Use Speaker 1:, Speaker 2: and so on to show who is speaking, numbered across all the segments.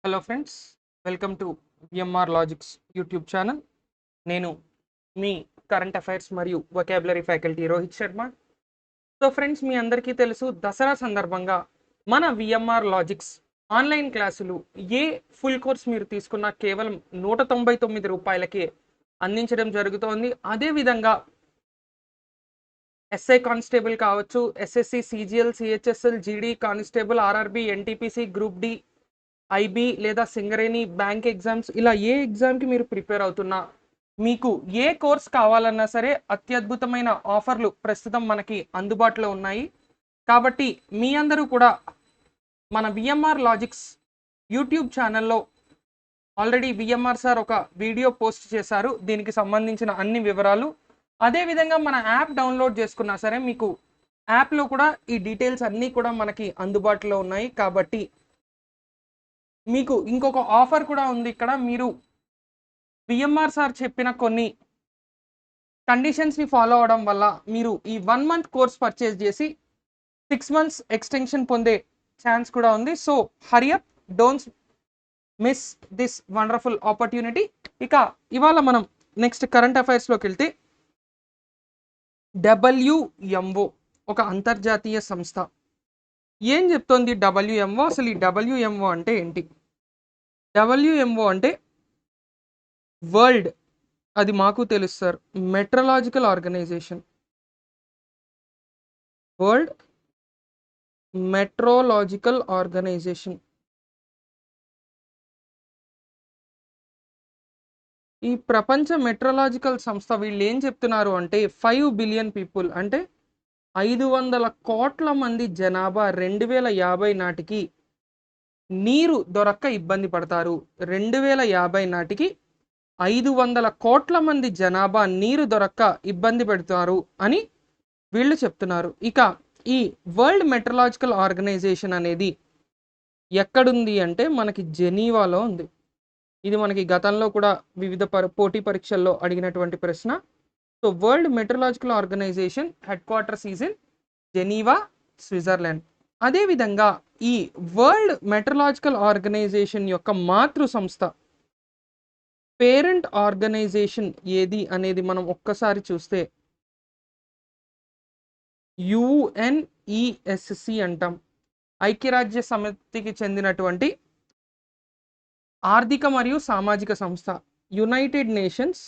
Speaker 1: Hello friends, welcome to VMR logics YouTube channel. నేను మీ current affairs మరియు vocabulary faculty Rohit Sharma. So friends, మీ అందరికీ తెలుసు, దసరా సందర్భంగా మన విఎంఆర్ లాజిక్స్ ఆన్లైన్ క్లాసులు ఏ ఫుల్ కోర్స్ మీరు తీసుకున్నా కేవలం 199 రూపాయలకే అందించడం జరుగుతోంది. అదేవిధంగా ఎస్ఐ కానిస్టేబుల్ కావచ్చు, SSC, CGL, CHSL, GD constable, RRB, NTPC, group D, IB లేదా సింగరేణి బ్యాంక్ ఎగ్జామ్స్, ఇలా ఏ ఎగ్జామ్కి మీరు ప్రిపేర్ అవుతున్నా, మీకు ఏ కోర్స్ కావాలన్నా సరే అత్యద్భుతమైన ఆఫర్లు ప్రస్తుతం మనకి అందుబాటులో ఉన్నాయి. కాబట్టి మీ అందరూ కూడా మన విఎంఆర్ లాజిక్స్ యూట్యూబ్ ఛానల్లో ఆల్రెడీ విఎంఆర్ సార్ ఒక వీడియో పోస్ట్ చేశారు, దీనికి సంబంధించిన అన్ని వివరాలు. అదేవిధంగా మన యాప్ డౌన్లోడ్ చేసుకున్నా సరే మీకు యాప్లో కూడా ఈ డీటెయిల్స్ అన్నీ కూడా మనకి అందుబాటులో ఉన్నాయి. కాబట్టి మీకు ఇంకొక ఆఫర్ కూడా ఉంది. ఇక్కడ మీరు విఎంఆర్ సార్ చెప్పిన కొన్ని కండిషన్స్ని ఫాలో అవడం వల్ల మీరు ఈ 1 month కోర్స్ పర్చేస్ చేసి 6 months ఎక్స్టెన్షన్ పొందే ఛాన్స్ కూడా ఉంది. So hurry up, don't miss this wonderful opportunity. ఇక ఇవాళ మనం నెక్స్ట్ కరెంట్ అఫైర్స్లోకి వెళ్తే, WMO ఒక అంతర్జాతీయ సంస్థ ఏం చెప్తోంది? WMO అసలు ఈ WMO అంటే ఏంటి? WMO అంటే వరల్డ్, అది మాకు తెలుసు sir, meteorological organisation. World meteorological organisation. ఈ ప్రపంచ మెట్రలాజికల్ సంస్థ వీళ్ళు ఏం చెప్తున్నారు అంటే 5 billion పీపుల్, అంటే 500 కోట్ల మంది జనాభా 2050 నాటికి నీరు దొరక్క ఇబ్బంది పడతారు. 2050 నాటికి 500 కోట్ల మంది జనాభా నీరు దొరక్క ఇబ్బంది పెడతారు అని వీళ్ళు చెప్తున్నారు. ఇక ఈ వరల్డ్ మెట్రలాజికల్ ఆర్గనైజేషన్ అనేది ఎక్కడుంది అంటే మనకి జెనీవాలో ఉంది. ఇది మనకి గతంలో కూడా వివిధ పోటీ పరీక్షల్లో అడిగినటువంటి ప్రశ్న. So world meteorological organisation headquarters is in Geneva, Switzerland. అదేవిధంగా ఈ వరల్డ్ మెట్రలాజికల్ ఆర్గనైజేషన్ యొక్క మాతృ సంస్థ, పేరెంట్ ఆర్గనైజేషన్ ఏది అనేది మనం ఒక్కసారి చూస్తే UNESC అంటాం. ఐక్యరాజ్య సమితికి చెందినటువంటి ఆర్థిక మరియు సామాజిక సంస్థ, United nations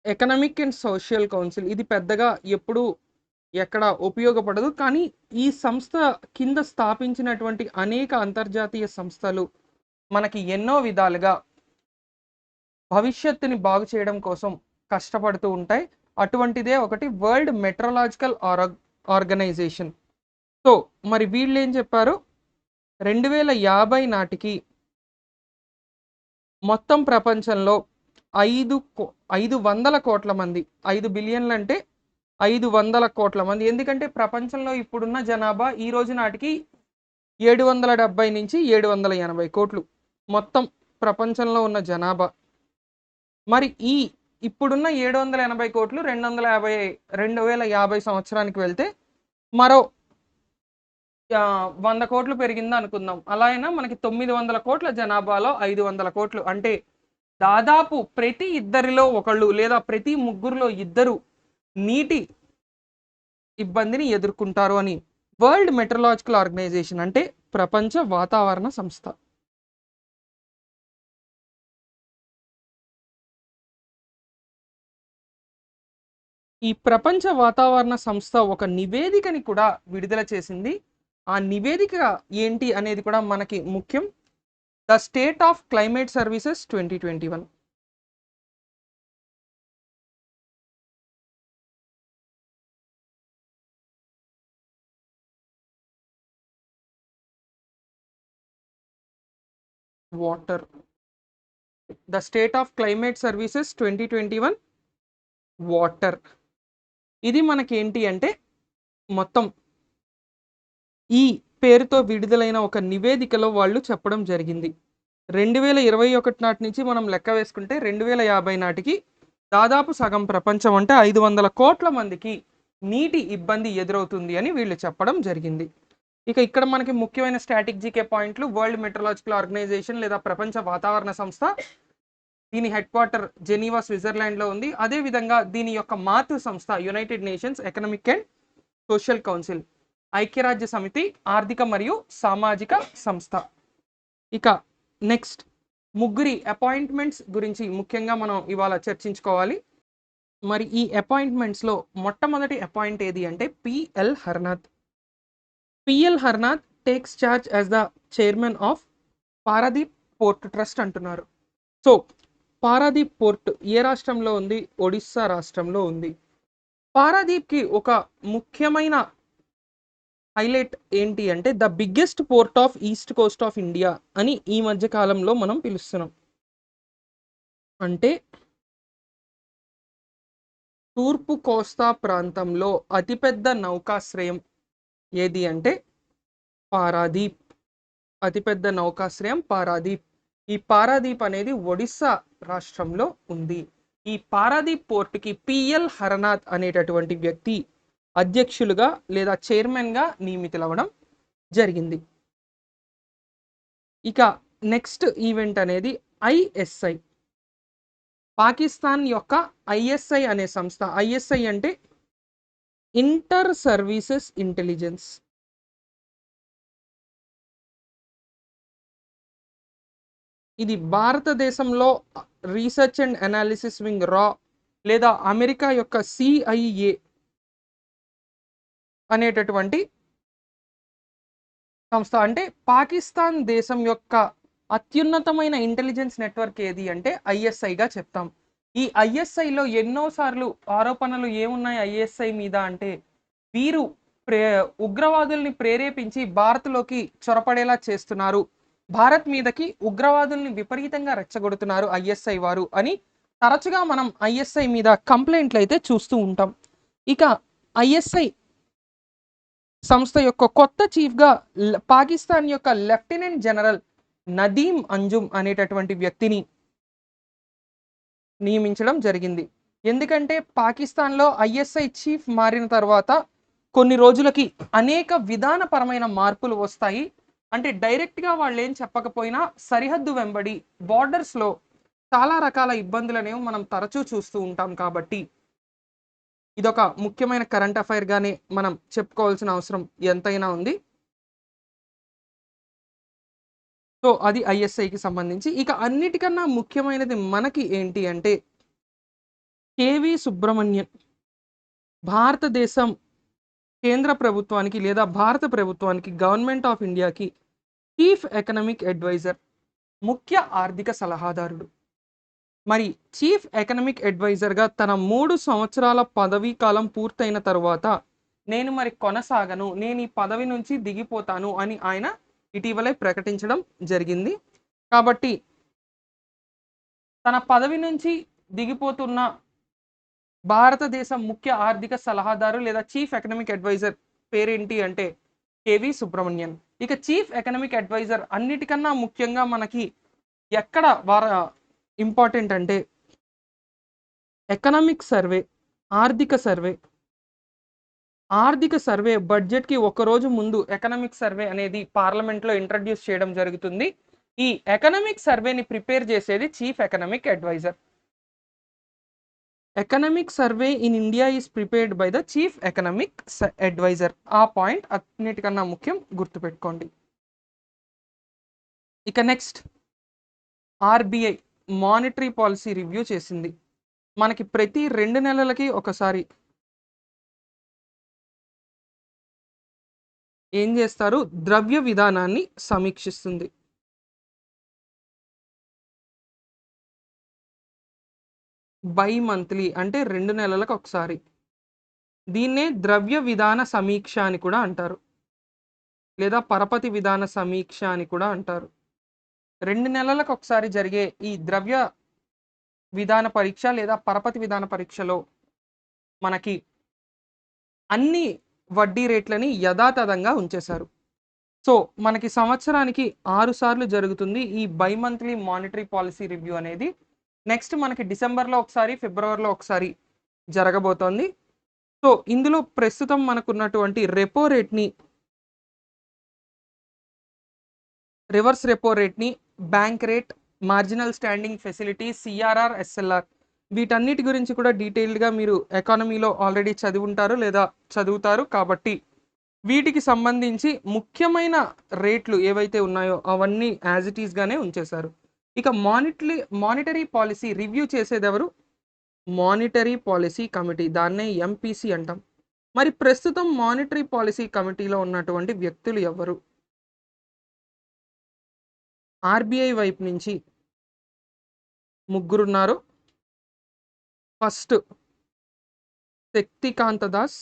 Speaker 1: economic and social council. ఇది పెద్దగా ఎప్పుడు ఎక్కడ ఉపయోగపడదు, కానీ ఈ సంస్థ కింద స్థాపించినటువంటి అనేక అంతర్జాతీయ సంస్థలు మనకి ఎన్నో విధాలుగా భవిష్యత్తుని బాగు చేయడం కోసం కష్టపడుతూ ఉంటాయి. అటువంటిదే ఒకటి వరల్డ్ మెట్రలాజికల్ ఆర్గనైజేషన్. సో మరి వీళ్ళు ఏం చెప్పారు? 2050 నాటికి మొత్తం ప్రపంచంలో 500 కోట్ల మంది, 5 బిలియన్లు అంటే 500 కోట్ల మంది, ఎందుకంటే ప్రపంచంలో ఇప్పుడున్న జనాభా ఈ రోజు నాటికి 770 నుంచి 780 కోట్లు మొత్తం ప్రపంచంలో ఉన్న జనాభా. మరి ఈ ఇప్పుడున్న 780 కోట్లు 2050 సంవత్సరానికి వెళ్తే మరో 100 కోట్లు పెరిగింది అనుకుందాం. అలా అయినా మనకి 900 కోట్ల జనాభాలో 500 కోట్లు అంటే దాదాపు ప్రతి ఇద్దరిలో ఒకళ్ళు లేదా ప్రతి ముగ్గురులో ఇద్దరు నీటి ఇబ్బందిని ఎదుర్కొంటారు అని వరల్డ్ మెట్రలాజికల్ ఆర్గనైజేషన్, అంటే ప్రపంచ వాతావరణ సంస్థ. ఈ ప్రపంచ వాతావరణ సంస్థ ఒక నివేదికని కూడా విడుదల చేసింది. ఆ నివేదిక ఏంటి అనేది కూడా మనకి ముఖ్యం. The state of climate services 2021. Water, the state of climate services 2021 water. ఇది మనకి ఏంటి అంటే మొత్తం ఈ పేరుతో విడుదలైన ఒక నివేదికలో వాళ్ళు చెప్పడం జరిగింది. 2021 నాటి నుంచి మనం లెక్క వేసుకుంటే 2050 నాటికి దాదాపు సగం ప్రపంచం అంటే 500 కోట్ల మందికి నీటి ఇబ్బంది ఎదురవుతుంది అని వీళ్ళు చెప్పడం జరిగింది. ఇక ఇక్కడ మనకి ముఖ్యమైన స్టాటిక్ జీకే పాయింట్లు: వరల్డ్ మెట్రలాజికల్ ఆర్గనైజేషన్ లేదా ప్రపంచ వాతావరణ సంస్థ, దీని హెడ్ క్వార్టర్ జెనీవా స్విట్జర్లాండ్లో ఉంది. అదేవిధంగా దీని యొక్క మాతృ సంస్థ United nations economic and social council, ఐక్యరాజ్య సమితి ఆర్థిక మరియు సామాజిక సంస్థ. ఇక నెక్స్ట్ ముగ్గురి అపాయింట్మెంట్స్ గురించి ముఖ్యంగా మనం ఇవాళ చర్చించుకోవాలి. మరి ఈ అపాయింట్మెంట్స్లో మొట్టమొదటి అపాయింట్ ఏది అంటే PL Harnath. PL Harnath takes charge as the chairman of Paradip port trust అంటున్నారు. సో పారాదీప్ పోర్ట్ ఏ రాష్ట్రంలో ఉంది? ఒడిస్సా రాష్ట్రంలో ఉంది. పారాదీప్కి ఒక ముఖ్యమైన హైలైట్ ఏంటి అంటే the biggest port of east Coast of India అని ఈ మధ్య కాలంలో మనం పిలుస్తున్నాం. అంటే తూర్పు కోస్తా ప్రాంతంలో అతిపెద్ద నౌకాశ్రయం ఏది అంటే పారాదీప్. అతిపెద్ద నౌకాశ్రయం పారాదీప్. ఈ పారాదీప్ అనేది ఒడిస్సా రాష్ట్రంలో ఉంది. ఈ పారాదీప్ పోర్టుకి పిఎల్ హరనాథ్ అనేటటువంటి వ్యక్తి అధ్యక్షులుగా లేదా చైర్మన్గా నియమితులవ్వడం జరిగింది. ఇక నెక్స్ట్ ఈవెంట్ అనేది ఐఎస్ఐ. పాకిస్తాన్ యొక్క ఐఎస్ఐ అనే సంస్థ. ఐఎస్ఐ అంటే ఇంటర్ సర్వీసెస్ ఇంటెలిజెన్స్. ఇది భారతదేశంలో రీసెర్చ్ అండ్ అనాలిసిస్ వింగ్ రా లేదా అమెరికా యొక్క సిఐఏ అనేటటువంటి సంస్థ. అంటే పాకిస్తాన్ దేశం యొక్క అత్యున్నతమైన ఇంటెలిజెన్స్ నెట్వర్క్ ఏది అంటే ఐఎస్ఐగా చెప్తాం. ఈ ఐఎస్ఐలో ఎన్నోసార్లు ఆరోపణలు ఏమున్నాయి ఐఎస్ఐ మీద అంటే వీరు ఉగ్రవాదుల్ని ప్రేరేపించి భారత్లోకి చొరపడేలా చేస్తున్నారు, భారత్ మీదకి ఉగ్రవాదుల్ని విపరీతంగా రెచ్చగొడుతున్నారు ఐఎస్ఐ వారు అని తరచుగా మనం ఐఎస్ఐ మీద కంప్లైంట్లు అయితే చూస్తూ ఉంటాం. ఇక ఐఎస్ఐ సంస్థ యొక్క కొత్త చీఫ్గా పాకిస్తాన్ యొక్క లెఫ్టినెంట్ జనరల్ నదీం అంజుమ్ అనేటటువంటి వ్యక్తిని నియమించడం జరిగింది. ఎందుకంటే పాకిస్తాన్లో ఐఎస్ఐ చీఫ్ మారిన తర్వాత కొన్ని రోజులకి అనేక విధానపరమైన మార్పులు వస్తాయి. అంటే డైరెక్ట్గా వాళ్ళు ఏం చెప్పకపోయినా సరిహద్దు వెంబడి బార్డర్స్లో చాలా రకాల ఇబ్బందులు అనేవి మనం తరచూ చూస్తూ ఉంటాం. కాబట్టి ఇదొక ముఖ్యమైన కరెంట్ అఫైర్గానే మనం చెప్పుకోవాల్సిన అవసరం ఎంతైనా ఉంది. సో అది ఐఎస్ఐకి సంబంధించి. ఇక అన్నిటికన్నా ముఖ్యమైనది మనకి ఏంటి అంటే కేవి సుబ్రహ్మణ్యన్ భారతదేశం కేంద్ర ప్రభుత్వానికి లేదా భారత ప్రభుత్వానికి గవర్నమెంట్ ఆఫ్ ఇండియాకి చీఫ్ ఎకనామిక్ అడ్వైజర్, ముఖ్య ఆర్థిక సలహాదారుడు. మరి చీఫ్ ఎకనామిక్ అడ్వైజర్గా తన 3 సంవత్సరాల పదవీ కాలం పూర్తయిన తరువాత నేను మరి కొనసాగను, నేను ఈ పదవి నుంచి దిగిపోతాను అని ఆయన ఇటీవలే ప్రకటించడం జరిగింది. కాబట్టి తన పదవి నుంచి దిగిపోతున్న భారతదేశం ముఖ్య ఆర్థిక సలహాదారు లేదా చీఫ్ ఎకనామిక్ అడ్వైజర్ పేరేంటి అంటే కేవి సుబ్రహ్మణ్యన్. ఇక చీఫ్ ఎకనామిక్ అడ్వైజర్ అన్నిటికన్నా ముఖ్యంగా మనకి ఎక్కడ ఇంపార్టెంట్ అంటే ఎకనామిక్ సర్వే, ఆర్థిక సర్వే బడ్జెట్కి ఒకరోజు ముందు ఎకనామిక్ సర్వే అనేది పార్లమెంట్లో ఇంట్రడ్యూస్ చేయడం జరుగుతుంది. ఈ ఎకనామిక్ సర్వేని ప్రిపేర్ చేసేది chief economic adviser. Economic survey in India is prepared by the chief economic adviser. ఆ పాయింట్ అన్నిటికన్నా ముఖ్యం, గుర్తుపెట్టుకోండి. ఇక next RBI monetary policy review చేసింది. మనకి ప్రతి 2 నెలలకి ఒకసారి ఏం చేస్తారు? ద్రవ్య విధానాన్ని సమీక్షిస్తుంది. బై మంత్లీ అంటే 2 నెలలకు ఒకసారి. దీన్నే ద్రవ్య విధాన సమీక్ష అని కూడా అంటారు, లేదా పరపతి విధాన సమీక్ష అని కూడా అంటారు. 2 నెలలకు ఒకసారి జరిగే ఈ ద్రవ్య విధాన పరీక్ష లేదా పరపతి విధాన పరీక్షలో మనకి అన్ని వడ్డీ రేట్లని యథాతథంగా ఉంచేశారు. సో మనకి సంవత్సరానికి 6 సార్లు జరుగుతుంది ఈ by monthly monetary policy review అనేది. నెక్స్ట్ మనకి డిసెంబర్లో ఒకసారి, ఫిబ్రవరిలో ఒకసారి జరగబోతోంది. సో ఇందులో ప్రస్తుతం మనకున్నటువంటి రెపో రేట్ని రివర్స్ రెపో రేట్ని, bank rate, marginal standing facility, CRR, SLR, వీటన్నిటి గురించి కూడా డీటెయిల్డ్గా మీరు ఎకానమీలో ఆల్రెడీ చదివి ఉంటారు లేదా చదువుతారు. కాబట్టి వీటికి సంబంధించి ముఖ్యమైన రేట్లు ఏవైతే ఉన్నాయో అవన్నీ యాజ్ ఇట్ ఈస్గానే ఉంచేశారు. ఇక మానిటరీ పాలసీ రివ్యూ చేసేది ఎవరు? మానిటరీ పాలసీ కమిటీ, దాన్నే ఎంపీసీ అంటాం. మరి ప్రస్తుతం మానిటరీ పాలసీ కమిటీలో ఉన్నటువంటి వ్యక్తులు ఎవరు? ఆర్బీఐ వైపు నుంచి ముగ్గురున్నారు. ఫస్ట్ శక్తికాంత దాస్,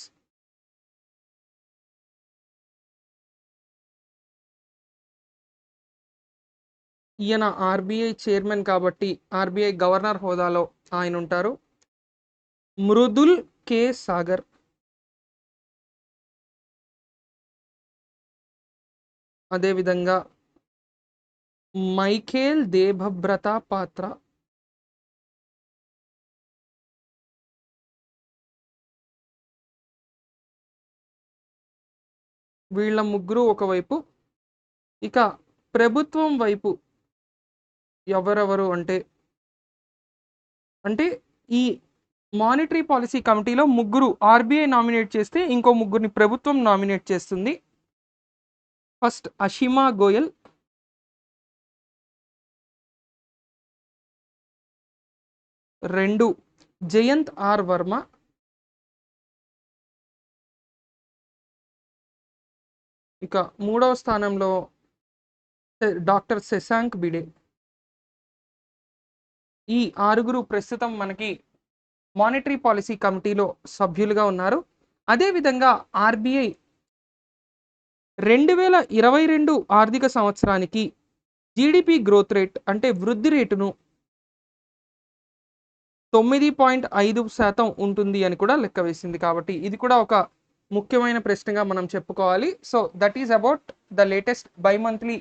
Speaker 1: ఈయన ఆర్బీఐ చైర్మన్ కాబట్టి ఆర్బీఐ గవర్నర్ హోదాలో ఆయన ఉంటారు. మృదుల్ కే సాగర్, అదేవిధంగా మైఖేల్ దేబభ్రత పాత్ర, వీళ్ళ ముగ్గురు ఒకవైపు. ఇక ప్రభుత్వం వైపు ఎవరెవరు అంటే ఈ మానిటరీ పాలసీ కమిటీలో ముగ్గురు ఆర్బీఐ నామినేట్ చేస్తే ఇంకో ముగ్గురిని ప్రభుత్వం నామినేట్ చేస్తుంది. ఫస్ట్ అషిమా గోయల్, రెండు జయంత్ ఆర్ వర్మ, ఇక మూడవ స్థానంలో డాక్టర్ శశాంక్ బిడే. ఈ ఆరుగురు ప్రస్తుతం మనకి మానిటరీ పాలసీ కమిటీలో సభ్యులుగా ఉన్నారు. అదేవిధంగా ఆర్బీఐ 2022 ఆర్థిక సంవత్సరానికి జీడిపి గ్రోత్ రేట్ అంటే వృద్ధి రేటును 9.5% ఉంటుంది అని కూడా లెక్క వేసింది. కాబట్టి ఇది కూడా ఒక ముఖ్యమైన ప్రశ్నగా మనం చెప్పుకోవాలి. So that is about the latest bi monthly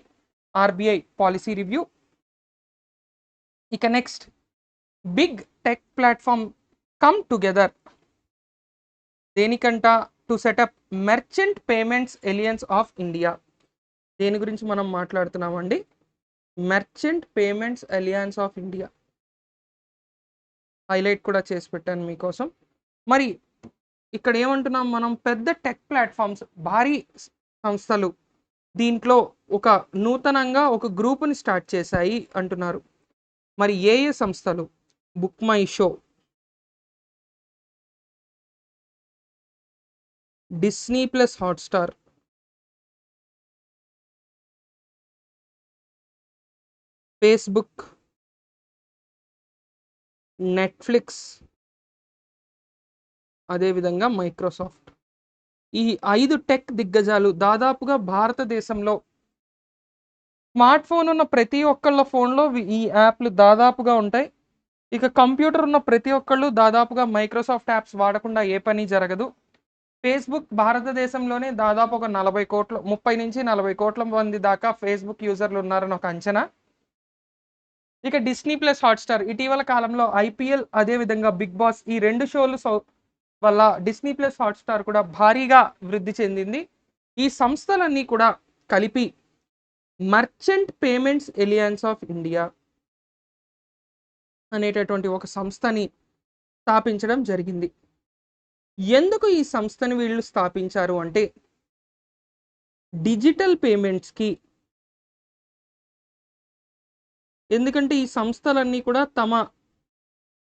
Speaker 1: RBI policy review. ఇక next, big tech platform come together దేనికంట? To set up merchant payments alliance of India. దేని గురించి మనం మాట్లాడుతున్నామండి? Merchant payments alliance of India. Highlight కూడా చేసి పెట్టాను మీకోసం. మరి ఇక్కడ ఏమంటున్నాం మనం? పెద్ద టెక్ ప్లాట్ఫామ్స్, భారీ సంస్థలు దీంట్లో ఒక నూతనంగా ఒక గ్రూపుని స్టార్ట్ చేశాయి అంటున్నారు. మరి ఏ సంస్థలు? Book my show, Disney plus Hotstar, Facebook, Netflix, అదేవిధంగా మైక్రోసాఫ్ట్. ఈ 5 టెక్ దిగ్గజాలు దాదాపుగా భారతదేశంలో స్మార్ట్ ఫోన్ ఉన్న ప్రతి ఒక్కళ్ళ ఫోన్లో ఈ యాప్లు దాదాపుగా ఉంటాయి. ఇక కంప్యూటర్ ఉన్న ప్రతి ఒక్కళ్ళు దాదాపుగా మైక్రోసాఫ్ట్ యాప్స్ వాడకుండా ఏ పని జరగదు. ఫేస్బుక్ భారతదేశంలోనే దాదాపు ఒక 30 నుంచి 40 కోట్ల మంది దాకా ఫేస్బుక్ యూజర్లు ఉన్నారని ఒక అంచనా. ఇక డిస్నీ ప్లస్ హాట్స్టార్ ఇటీవల కాలంలో ఐపీఎల్, అదేవిధంగా బిగ్ బాస్, ఈ 2 షోలు వల్ల డిస్నీ ప్లస్ హాట్స్టార్ కూడా భారీగా వృద్ధి చెందింది. ఈ సంస్థలన్నీ కూడా కలిపి merchant payments alliance of India అనేటటువంటి ఒక సంస్థని స్థాపించడం జరిగింది. ఎందుకు ఈ సంస్థని వీళ్ళు స్థాపించారు అంటే డిజిటల్ పేమెంట్స్కి, ఎందుకంటే ఈ సంస్థలన్నీ కూడా తమ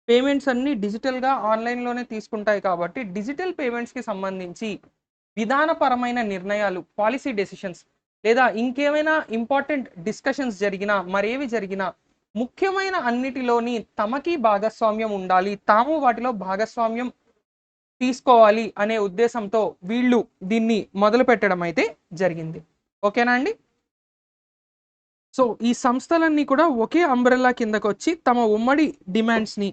Speaker 1: పేమెంట్స్ అన్ని డిజిటల్గా ఆన్లైన్లోనే తీసుకుంటాయి. కాబట్టి డిజిటల్ పేమెంట్స్కి సంబంధించి విధానపరమైన నిర్ణయాలు, పాలసీ డెసిషన్స్, లేదా ఇంకేమైనా ఇంపార్టెంట్ డిస్కషన్స్ జరిగినా, మరేవి జరిగినా ముఖ్యమైన అన్నిటిలోని తమకి భాగస్వామ్యం ఉండాలి, తాము వాటిలో భాగస్వామ్యం తీసుకోవాలి అనే ఉద్దేశంతో వీళ్ళు దీన్ని మొదలు పెట్టడం అయితే జరిగింది. ఓకేనా అండి? సో ఈ సంస్థలన్నీ కూడా ఒకే అంబ్రెల్లా కిందకు వచ్చి తమ ఉమ్మడి డిమాండ్స్ని,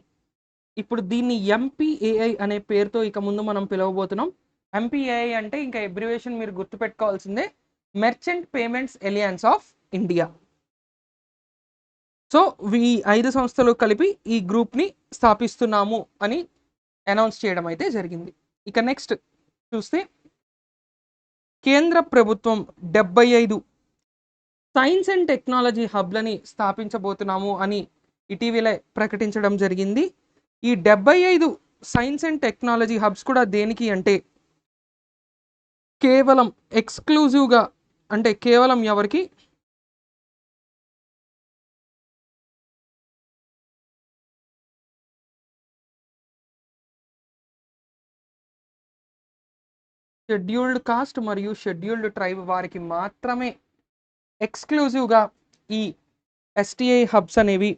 Speaker 1: ఇప్పుడు దీన్ని ఎంపీఏఐ అనే పేరుతో ఇక ముందు మనం పిలవబోతున్నాం. ఎంపీఏఐ అంటే ఇంకా అబ్రివేషన్ మీరు గుర్తుపెట్టుకోవాల్సిందే, merchant payments alliance of India. So ఈ 5 సంస్థలు కలిపి ఈ గ్రూప్ని స్థాపిస్తున్నాము అని అనౌన్స్ చేయడం అయితే జరిగింది. ఇక నెక్స్ట్ చూస్తే కేంద్ర ప్రభుత్వం 75 సైన్స్ అండ్ టెక్నాలజీ హబ్లని స్థాపించబోతున్నాము అని ఇటీవలే ప్రకటించడం జరిగింది. ఈ 75 సైన్స్ అండ్ టెక్నాలజీ హబ్స్ కూడా దేనికి అంటే కేవలం ఎక్స్క్లూజివ్గా, అంటే కేవలం ఎవరికి, షెడ్యూల్డ్ కాస్ట్ మరియు షెడ్యూల్డ్ ట్రైబ్ వారికి మాత్రమే ఎక్స్క్లూజివ్గా ఈ ఎస్టీఐ హబ్స్ అనేవి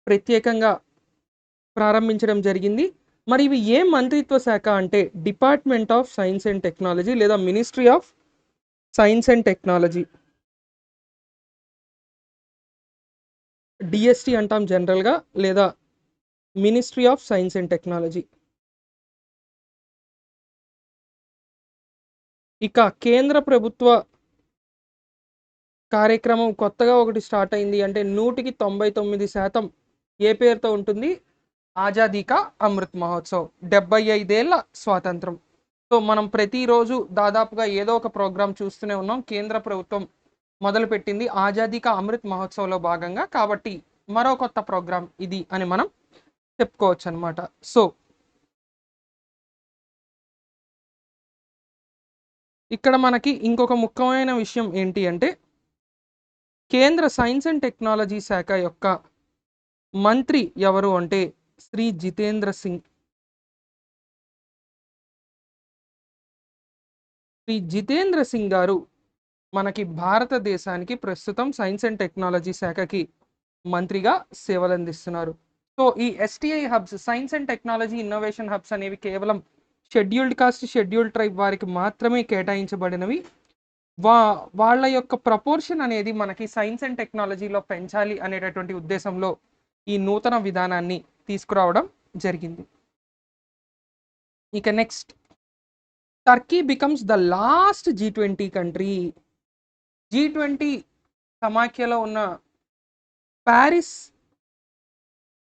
Speaker 1: ప్రత్యేకంగా ప్రారంభించడం జరిగింది. మరి ఇవి ఏ మంత్రిత్వ శాఖ అంటే department of science and technology లేదా ministry of science and technology, DST అంటాం జనరల్గా, లేదా ministry of science and technology. ఇక కేంద్ర ప్రభుత్వ కార్యక్రమం కొత్తగా ఒకటి స్టార్ట్ అయింది. అంటే 199% ఏ పేరుతో ఉంటుంది? ఆజాదీ కా అమృత్ మహోత్సవ్, 75 ఏళ్ల స్వాతంత్రం. సో మనం ప్రతిరోజు దాదాపుగా ఏదో ఒక ప్రోగ్రాం చూస్తూనే ఉన్నాం. కేంద్ర ప్రభుత్వం మొదలుపెట్టింది ఆజాదీ కా అమృత్ మహోత్సవ్లో భాగంగా, కాబట్టి మరో కొత్త ప్రోగ్రాం ఇది అని మనం చెప్పుకోవచ్చు అనమాట. సో ఇక్కడ మనకి ఇంకొక ముఖ్యమైన విషయం ఏంటి అంటే కేంద్ర సైన్స్ అండ్ టెక్నాలజీ శాఖ యొక్క మంత్రి ఎవరు అంటే శ్రీ జితేంద్ర సింగ్. శ్రీ జితేంద్ర సింగ్ గారు మనకి భారతదేశానికి ప్రస్తుతం సైన్స్ అండ్ టెక్నాలజీ శాఖకి మంత్రిగా సేవలు అందిస్తున్నారు. సో ఈ STI hubs, science and technology innovation hubs అనేవి కేవలం షెడ్యూల్డ్ కాస్ట్, షెడ్యూల్డ్ ట్రైబ్ వారికి మాత్రమే కేటాయించబడినవి. వాళ్ళ యొక్క ప్రపోర్షన్ అనేది మనకి సైన్స్ అండ్ టెక్నాలజీలో పెంచాలి అనేటటువంటి ఉద్దేశంలో ఈ నూతన విధానాన్ని తీసుకురావడం జరిగింది. ఇక next, Turkey becomes the last G20 country. G20 సమాఖ్యలో ఉన్న ప్యారిస్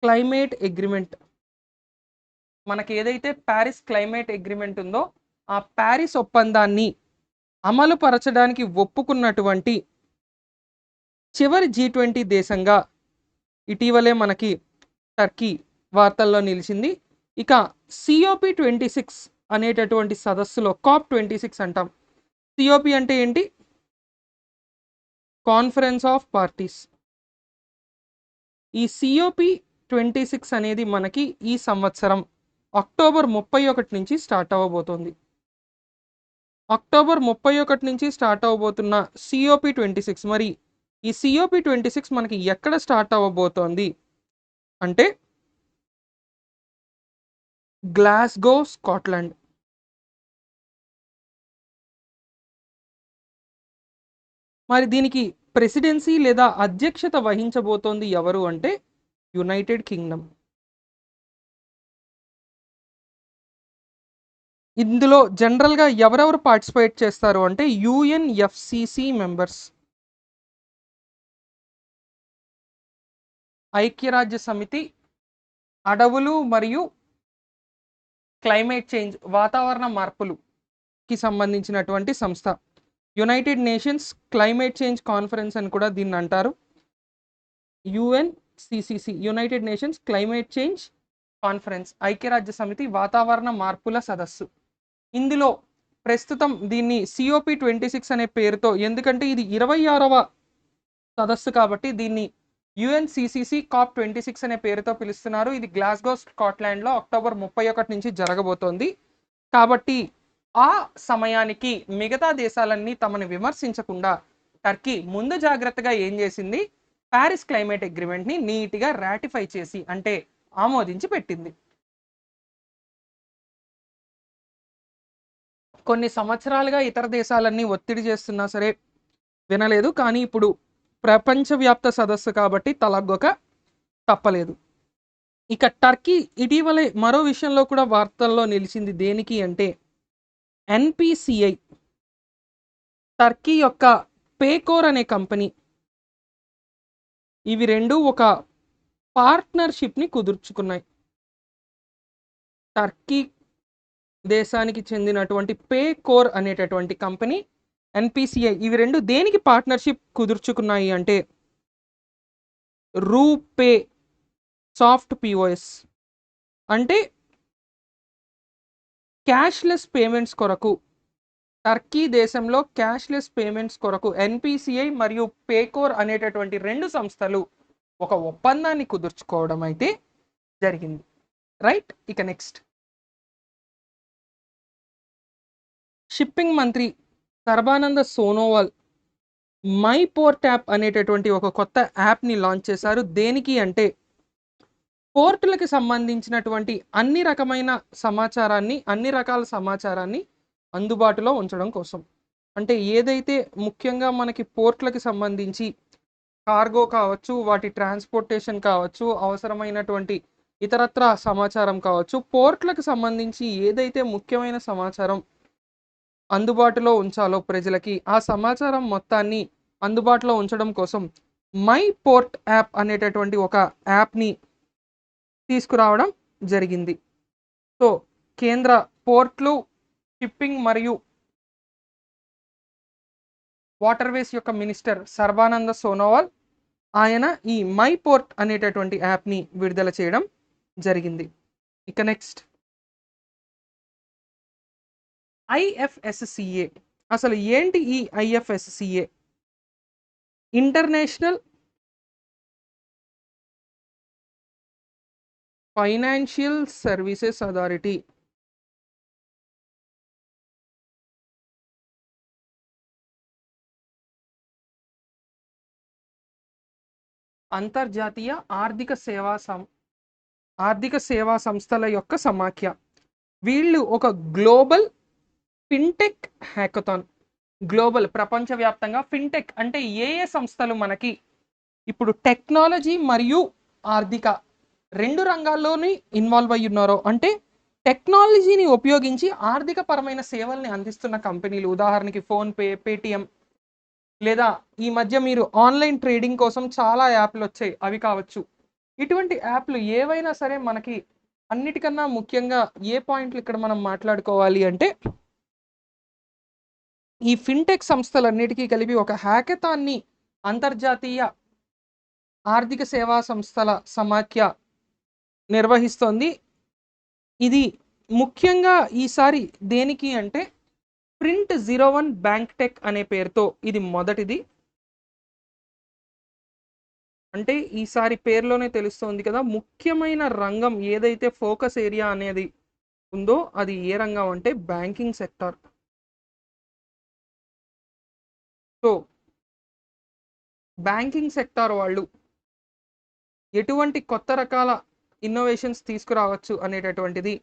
Speaker 1: క్లైమేట్ అగ్రిమెంట్, మనకి ఏదైతే ప్యారిస్ క్లైమేట్ అగ్రిమెంట్ ఉందో ఆ ప్యారిస్ ఒప్పందాన్ని అమలు పరచడానికి ఒప్పుకున్నటువంటి చివరి G20 దేశంగా ఇటీవలే మనకి టర్కీ వార్తల్లో నిలిచింది. ఇక COP26 అనేటటువంటి సదస్సులో COP26 అంటాం. COP అంటే ఏంటి? Conference of parties. ఈ COP26 అనేది మనకి ఈ సంవత్సరం అక్టోబర్ 31 నుంచి స్టార్ట్ అవ్వబోతోంది. అక్టోబర్ 31 నుంచి స్టార్ట్ అవ్వబోతున్న COP26, మరి ఈ COP26 మనకి ఎక్కడ స్టార్ట్ అవ్వబోతోంది అంటే గ్లాస్గో, స్కాట్లాండ్. మరి దీనికి ప్రెసిడెన్సీ లేదా అధ్యక్షత వహించబోతోంది ఎవరు అంటే యునైటెడ్ కింగ్డమ్. ఇందులో జనరల్గా ఎవరెవరు పార్టిసిపేట్ చేస్తారు అంటే UNFCC మెంబర్స్, ఐక్యరాజ్య సమితి, అడవులు మరియు క్లైమేట్ చేంజ్, వాతావరణ మార్పులుకి సంబంధించినటువంటి సంస్థ. United nations climate change conference అని కూడా దీన్ని అంటారు. UNCCC, United nations climate change conference, ఐక్యరాజ్య సమితి వాతావరణ మార్పుల సదస్సు. ఇందులో ప్రస్తుతం దీన్ని COP26 అనే పేరుతో, ఎందుకంటే ఇది 26వ సదస్సు కాబట్టి దీన్ని UNCCC COP26 అనే పేరుతో పిలుస్తున్నారు. ఇది గ్లాస్గో, స్కాట్లాండ్లో అక్టోబర్ 31 నుంచి జరగబోతోంది. కాబట్టి ఆ సమయానికి మిగతా దేశాలన్నీ తమను విమర్శించకుండా టర్కీ ముందు జాగ్రత్తగా ఏం చేసింది? ప్యారిస్ క్లైమేట్ అగ్రిమెంట్ని నీట్గా రాటిఫై చేసి, అంటే ఆమోదించి పెట్టింది. కొన్ని సంవత్సరాలుగా ఇతర దేశాలన్నీ ఒత్తిడి చేస్తున్నా సరే వినలేదు. కానీ ఇప్పుడు ప్రపంచవ్యాప్త సదస్సు కాబట్టి తలగ్గొక తప్పలేదు. ఇక టర్కీ ఇటీవలే మరో విషయంలో కూడా వార్తల్లో నిలిచింది. దేనికి అంటే NPCI, టర్కీ యొక్క పేకోర్ అనే కంపెనీ, ఇవి రెండు ఒక పార్ట్నర్షిప్ని కుదుర్చుకున్నాయి. టర్కీ దేశానికి చెందినటువంటి పేకోర్ అనేటటువంటి కంపెనీ ఎన్పిసిఐ ఇవి రెండు దేనికి పార్ట్నర్షిప్ కుదుర్చుకున్నాయి అంటే రూపే సాఫ్ట్ పిఓఎస్ అంటే క్యాష్లెస్ పేమెంట్స్ కొరకు టర్కీ దేశంలో క్యాష్లెస్ పేమెంట్స్ కొరకు ఎన్పిసిఐ మరియు పేకోర్ అనేటటువంటి రెండు సంస్థలు ఒక ఒప్పందాన్ని కుదుర్చుకోవడం అయితే జరిగింది. రైట్, ఇక నెక్స్ట్ షిప్పింగ్ మంత్రి Sarbananda Sonowal my port app అనేటటువంటి ఒక కొత్త యాప్ని లాంచ్ చేశారు. దేనికి అంటే పోర్టులకు సంబంధించినటువంటి అన్ని రకాల సమాచారాన్ని అందుబాటులో ఉంచడం కోసం. అంటే ఏదైతే ముఖ్యంగా మనకి పోర్ట్లకి సంబంధించి కార్గో కావచ్చు, వాటి ట్రాన్స్పోర్టేషన్ కావచ్చు, అవసరమైనటువంటి ఇతరత్ర సమాచారం కావచ్చు, పోర్ట్లకు సంబంధించి ఏదైతే ముఖ్యమైన సమాచారం అందుబాటులో ఉంచాలో ప్రజలకి, ఆ సమాచారం మొత్తాన్ని అందుబాటులో ఉంచడం కోసం మై పోర్ట్ యాప్ అనేటటువంటి ఒక యాప్ని తీసుకురావడం జరిగింది. సో కేంద్ర పోర్ట్లు, షిప్పింగ్ మరియు వాటర్వేస్ యొక్క మినిస్టర్ సర్బానంద సోనోవాల్ ఆయన ఈ మై పోర్ట్ అనేటటువంటి యాప్ని విడుదల చేయడం జరిగింది. ఇక నెక్స్ట్ ఐఎఫ్ఎస్సిఏ. అసలు ఏంటి ఈ IFSCA? International financial services authority. అంతర్జాతీయ ఆర్థిక సేవా సంస్థల యొక్క సమాఖ్య. వీళ్ళు ఒక గ్లోబల్ ఫిన్టెక్ హ్యాకథాన్, గ్లోబల్ ప్రపంచవ్యాప్తంగా ఫిన్టెక్ అంటే ఏ సంస్థలు మనకి ఇప్పుడు టెక్నాలజీ మరియు ఆర్థిక రెండు రంగాల్లోని ఇన్వాల్వ్ అయ్యి ఉన్నారో, అంటే టెక్నాలజీని ఉపయోగించి ఆర్థిక పరమైన సేవల్ని అందిస్తున్న కంపెనీలు, ఉదాహరణకి ఫోన్పే, పేటిఎం, లేదా ఈ మధ్య మీరు ఆన్లైన్ ట్రేడింగ్ కోసం చాలా యాప్లు వచ్చాయి, అవి కావచ్చు. ఇటువంటి యాప్లు ఏవైనా సరే మనకి అన్నిటికన్నా ముఖ్యంగా ఏ పాయింట్లు ఇక్కడ మనం మాట్లాడుకోవాలి అంటే ఈ ఫిన్టెక్ సంస్థలన్నిటికీ కలిపి ఒక హ్యాకథాన్ని అంతర్జాతీయ ఆర్థిక సేవా సంస్థల సమాఖ్య నిర్వహిస్తోంది. ఇది ముఖ్యంగా ఈసారి దేనికి అంటే Print01 బ్యాంక్ టెక్ అనే పేరుతో ఇది మొదటిది. అంటే ఈసారి పేరులోనే తెలుస్తోంది కదా, ముఖ్యమైన రంగం ఏదైతే ఫోకస్ ఏరియా అనేది ఉందో అది ఏ రంగం అంటే banking sector. So banking sector వాళ్ళు ఎటువంటి కొత్త రకాల ఇన్నోవేషన్స్ తీసుకురావచ్చు అనేటటువంటిది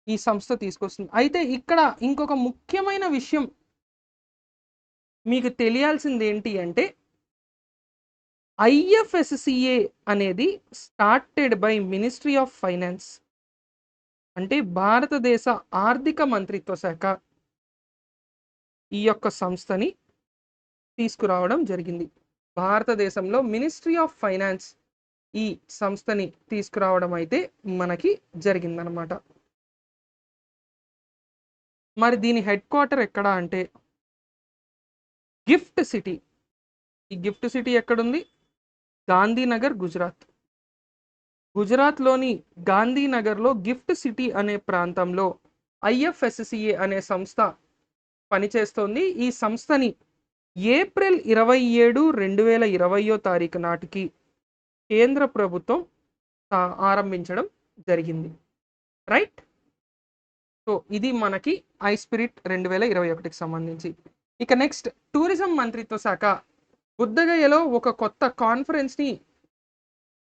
Speaker 1: ఈ సంస్థ తీసుకొస్తుంది. అయితే ఇక్కడ ఇంకొక ముఖ్యమైన విషయం మీకు తెలియాల్సింది ఏంటి అంటే ఐఎఫ్ఎస్సిఏ అనేది started by ministry of finance, అంటే భారతదేశ ఆర్థిక మంత్రిత్వ శాఖ ఈ యొక్క సంస్థని తీసుకురావడం జరిగింది. భారతదేశంలో మినిస్ట్రీ ఆఫ్ ఫైనాన్స్ ఈ సంస్థని తీసుకురావడం అయితే మనకి జరిగిందనమాట. మరి దీని హెడ్ క్వార్టర్ ఎక్కడ అంటే గిఫ్ట్ సిటీ. ఈ గిఫ్ట్ సిటీ ఎక్కడుంది? గాంధీనగర్, గుజరాత్. గుజరాత్లోని గాంధీనగర్లో గిఫ్ట్ సిటీ అనే ప్రాంతంలో ఐఎఫ్ఎస్సిఏ అనే సంస్థ పనిచేస్తోంది. ఈ సంస్థని ఏప్రిల్ 27, 2020 నాటికి కేంద్ర ప్రభుత్వం ఆరంభించడం జరిగింది. రైట్, సో ఇది మనకి ఐస్పిరిట్ 2021కి సంబంధించి. ఇక నెక్స్ట్ టూరిజం మంత్రిత్వ శాఖ బుద్ధగయలో ఒక కొత్త కాన్ఫరెన్స్ని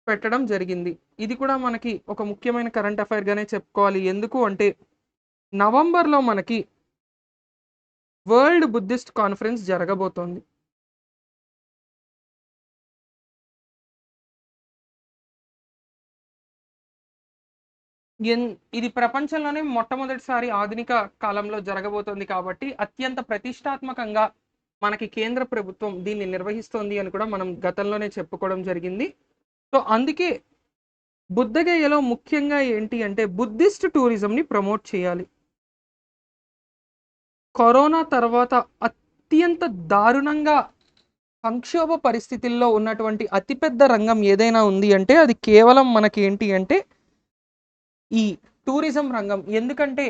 Speaker 1: పెట్టడం జరిగింది. ఇది కూడా మనకి ఒక ముఖ్యమైన కరెంట్ అఫైర్గానే చెప్పుకోవాలి. ఎందుకు అంటే నవంబర్లో మనకి వరల్డ్ బుద్ధిస్ట్ కాన్ఫరెన్స్ జరగబోతోంది. ఇది ప్రపంచంలోనే మొట్టమొదటిసారి ఆధునిక కాలంలో జరగబోతోంది కాబట్టి అత్యంత ప్రతిష్టాత్మకంగా మనకి కేంద్ర ప్రభుత్వం దీన్ని నిర్వహిస్తోంది అని కూడా మనం గతంలోనే చెప్పుకోవడం జరిగింది. సో అందుకే బుద్ధగయలో ముఖ్యంగా ఏంటి అంటే బుద్ధిస్ట్ టూరిజంని ప్రమోట్ చేయాలి. కరోనా తర్వాత అత్యంత దారుణంగా సంక్షోభ పరిస్థితుల్లో ఉన్నటువంటి అతిపెద్ద రంగం ఏదైనా ఉంది అంటే అది కేవలం మనకి ఏంటి అంటే ఈ టూరిజం రంగం. ఎందుకంటే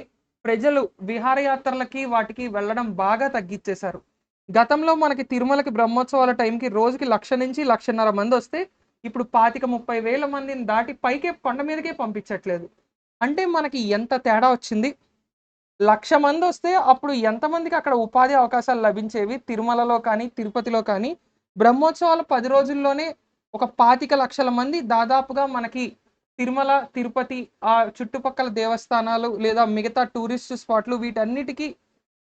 Speaker 1: ప్రజలు విహారయాత్రలకి వాటికి వెళ్ళడం బాగా తగ్గించేశారు. గతంలో మనకి తిరుమలకి బ్రహ్మోత్సవాల టైంకి రోజుకి 1,00,000 నుంచి 1,50,000 మంది వస్తే ఇప్పుడు 25,000-30,000 మందిని దాటి పైకే కొండ మీదకే పంపించట్లేదు. అంటే మనకి ఎంత తేడా వచ్చింది. 1,00,000 మంది వస్తే అప్పుడు ఎంతమందికి అక్కడ ఉపాధి అవకాశాలు లభించేవి. తిరుమలలో కానీ తిరుపతిలో కానీ బ్రహ్మోత్సవాలు 10 రోజుల్లోనే ఒక 25,00,000 మంది దాదాపుగా మనకి తిరుమల తిరుపతి ఆ చుట్టుపక్కల దేవస్థానాలు లేదా మిగతా టూరిస్ట్ స్పాట్లు వీటన్నిటికీ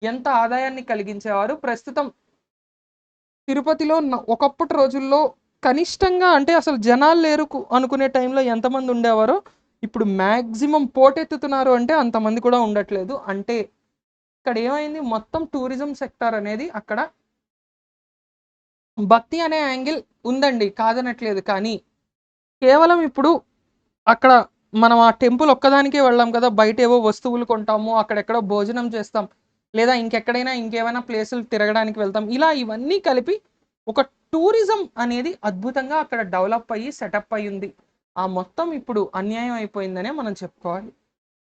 Speaker 1: ఎంత ఆదాయాన్ని కలిగించేవారు. ప్రస్తుతం తిరుపతిలో ఒకప్పటి రోజుల్లో కనిష్టంగా అంటే అసలు జనాలు లేరు అనుకునే టైంలో ఎంతమంది ఉండేవారో ఇప్పుడు మ్యాక్సిమం పోటెత్తుతున్నారు అంటే అంతమంది కూడా ఉండట్లేదు. అంటే ఇక్కడ ఏమైంది, మొత్తం టూరిజం సెక్టర్ అనేది అక్కడ భక్తి అనే యాంగిల్ ఉందండి, కాదనట్లేదు. కానీ కేవలం ఇప్పుడు అక్కడ మనం ఆ టెంపుల్ ఒక్కదానికే వెళ్ళాం కదా, బయట ఏవో వస్తువులు కొంటాము, అక్కడెక్కడో భోజనం చేస్తాం, లేదా ఇంకెక్కడైనా ఇంకేమైనా ప్లేసులు తిరగడానికి వెళ్తాం. ఇలా ఇవన్నీ కలిపి ఒక టూరిజం అనేది అద్భుతంగా అక్కడ డెవలప్ అయ్యి సెటప్ అయ్యింది. ఆ మొత్తం ఇప్పుడు అన్యాయం అయిపోయిందనే మనం చెప్పుకోవాలి.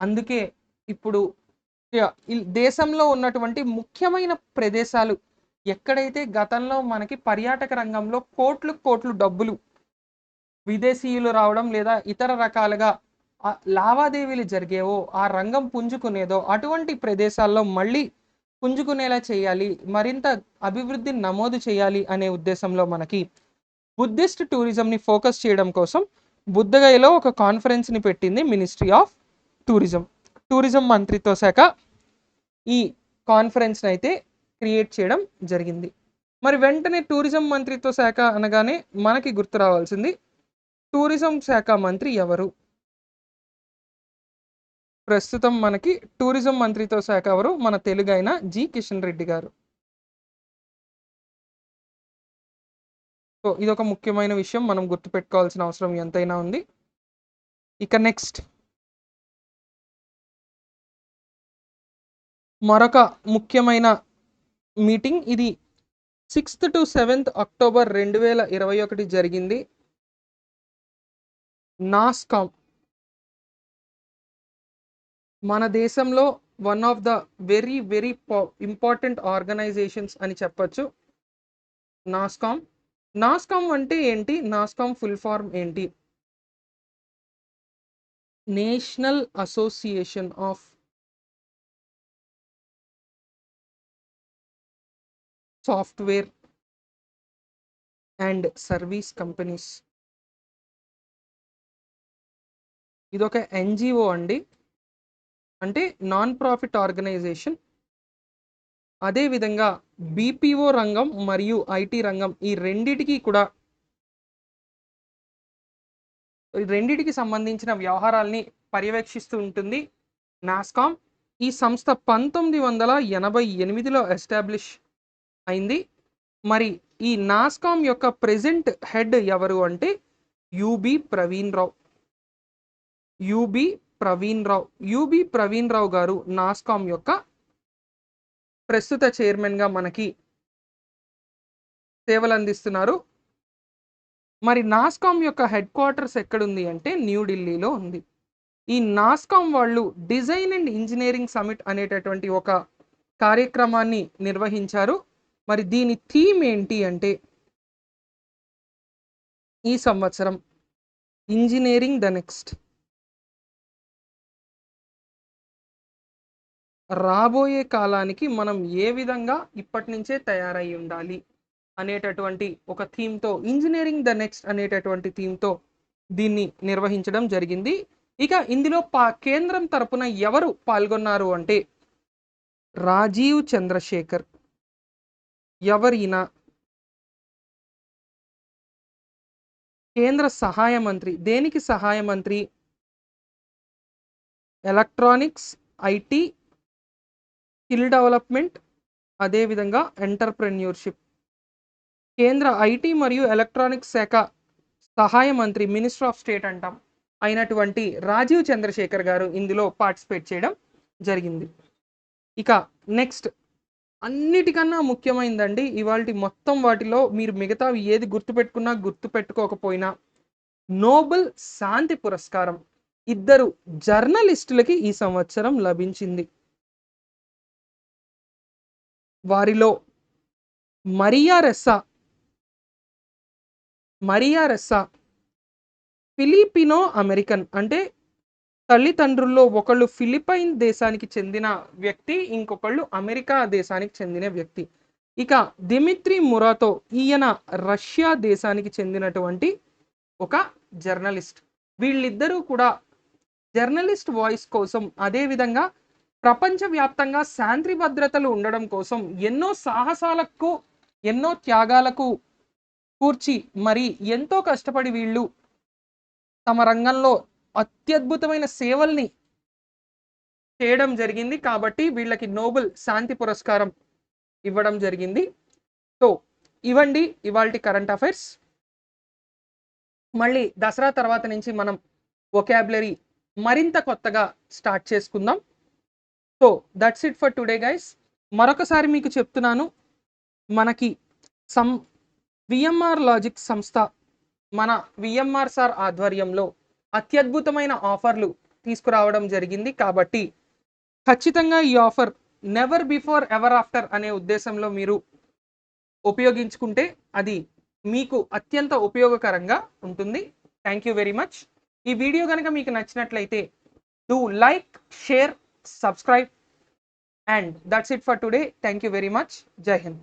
Speaker 1: అందుకే ఇప్పుడు దేశంలో ఉన్నటువంటి ముఖ్యమైన ప్రదేశాలు ఎక్కడైతే గతంలో మనకి పర్యాటక రంగంలో కోట్లు కోట్లు డబ్బులు విదేశీయులు రావడం లేదా ఇతర రకాలుగా లావాదేవీలు జరిగేవో, ఆ రంగం పుంజుకునేదో అటువంటి ప్రదేశాల్లో మళ్ళీ పుంజుకునేలా చేయాలి, మరింత అభివృద్ధిని నమోదు చేయాలి అనే ఉద్దేశంలో మనకి బుద్ధిస్ట్ టూరిజంని ఫోకస్ చేయడం కోసం బుద్ధగయలో ఒక కాన్ఫరెన్స్ని పెట్టింది మినిస్ట్రీ ఆఫ్ టూరిజం మంత్రిత్వ శాఖ. ఈ కాన్ఫరెన్స్ని అయితే క్రియేట్ చేయడం జరిగింది. మరి వెంటనే టూరిజం మంత్రిత్వ శాఖ అనగానే మనకి గుర్తు రావాల్సింది టూరిజం శాఖ మంత్రి ఎవరు? ప్రస్తుతం మనకి టూరిజం మంత్రిత్వ శాఖ ఎవరు? మన తెలుగు అయిన జి కిషన్ రెడ్డి గారు. సో ఇదొక ముఖ్యమైన విషయం, మనం గుర్తుపెట్టుకోవాల్సిన అవసరం ఎంతైనా ఉంది. ఇక నెక్స్ట్ మరొక ముఖ్యమైన మీటింగ్, ఇది 6th to 7th అక్టోబర్ 2021 జరిగింది. నాస్కామ్ మన దేశంలో one of the very very important organizations అని చెప్పచ్చు నాస్కామ్ అంటే ఏంటి? నాస్కామ్ ఫుల్ ఫార్మ్ ఏంటి? National association of software and service companies. ఇదొక ఎన్జిఓ అండి, అంటే నాన్ ప్రాఫిట్ ఆర్గనైజేషన్. అదేవిధంగా బీపీఓ రంగం మరియు ఐటీ రంగం ఈ రెండిటికి సంబంధించిన వ్యవహారాల్ని పర్యవేక్షిస్తూ ఉంటుంది నాస్కామ్. ఈ సంస్థ 1988లో ఎస్టాబ్లిష్ అయింది. మరి ఈ నాస్కామ్ యొక్క ప్రెజెంట్ హెడ్ ఎవరు అంటే యుబి ప్రవీణ్ రావు గారు నాస్కామ్ యొక్క ప్రస్తుత చైర్మన్గా మనకి సేవలు అందిస్తున్నారు. మరి నాస్కామ్ యొక్క హెడ్ క్వార్టర్స్ ఎక్కడుంది అంటే న్యూఢిల్లీలో ఉంది. ఈ నాస్కామ్ వాళ్ళు డిజైన్ అండ్ ఇంజనీరింగ్ సమిట్ అనేటటువంటి ఒక కార్యక్రమాన్ని నిర్వహించారు. మరి దీని థీమ్ ఏంటి అంటే ఈ సంవత్సరం ఇంజనీరింగ్ ద నెక్స్ట్, రాబోయే కాలానికి మనం ఏ విధంగా ఇప్పటి నుంచే తయారై ఉండాలి అనేటటువంటి ఒక థీమ్తో, ఇంజనీరింగ్ ద నెక్స్ట్ అనేటటువంటి థీమ్తో దీన్ని నిర్వహించడం జరిగింది. ఇక ఇందులో కేంద్రం తరపున ఎవరు పాల్గొన్నారు అంటే రాజీవ్ చంద్రశేఖర్. ఎవరైనా కేంద్ర సహాయ మంత్రి. దేనికి సహాయ మంత్రి? ఎలక్ట్రానిక్స్, ఐటీ, స్కిల్ డెవలప్మెంట్, అదేవిధంగా ఎంటర్ప్రెన్యూర్షిప్. కేంద్ర ఐటీ మరియు ఎలక్ట్రానిక్స్ శాఖ సహాయ మంత్రి, మినిస్టర్ ఆఫ్ స్టేట్ అంటాం, అయినటువంటి రాజీవ్ చంద్రశేఖర్ గారు ఇందులో పార్టిసిపేట్ చేయడం జరిగింది. ఇక నెక్స్ట్ అన్నిటికన్నా ముఖ్యమైందండి ఇవాల్టి మొత్తం వాటిలో మీరు మిగతావి ఏది గుర్తుపెట్టుకున్నా గుర్తుపెట్టుకోకపోయినా నోబెల్ శాంతి పురస్కారం ఇద్దరు జర్నలిస్టులకి ఈ సంవత్సరం లభించింది. వారిలో మరియా రెస్సా ఫిలిపినో అమెరికన్, అంటే తల్లిదండ్రుల్లో ఒకళ్ళు ఫిలిపైన్ దేశానికి చెందిన వ్యక్తి, ఇంకొకళ్ళు అమెరికా దేశానికి చెందిన వ్యక్తి. ఇక దిమిత్రి మురాతో, ఈయన రష్యా దేశానికి చెందినటువంటి ఒక జర్నలిస్ట్. వీళ్ళిద్దరూ కూడా జర్నలిస్ట్ వాయిస్ కోసం, అదేవిధంగా ప్రపంచవ్యాప్తంగా శాంతి భద్రతలు ఉండడం కోసం ఎన్నో సాహసాలకు ఎన్నో త్యాగాలకు కూర్చి మరి ఎంతో కష్టపడి వీళ్ళు తమ రంగంలో అత్యద్భుతమైన సేవల్ని చేయడం జరిగింది. కాబట్టి వీళ్ళకి నోబెల్ శాంతి పురస్కారం ఇవ్వడం జరిగింది. సో ఇవ్వండి ఇవాల్టి కరెంట్ అఫైర్స్. మళ్ళీ దసరా తర్వాత నుంచి మనం వొకాబులరీ మరింత కొత్తగా స్టార్ట్ చేసుకుందాం. So that's it for today guys. మరొకసారి మీకు చెప్తున్నాను, మనకి విఎంఆర్ లాజిక్ సంస్థ మన విఎంఆర్ సార్ ఆధ్వర్యంలో అత్యద్భుతమైన ఆఫర్లు తీసుకురావడం జరిగింది. కాబట్టి ఖచ్చితంగా ఈ offer never before ever after అనే ఉద్దేశంలో మీరు ఉపయోగించుకుంటే అది మీకు అత్యంత ఉపయోగకరంగా ఉంటుంది. Thank you very much. ఈ వీడియో కనుక మీకు నచ్చినట్లయితే do like, share, subscribe, and that's it for today. Thank you very much. Jai Hind.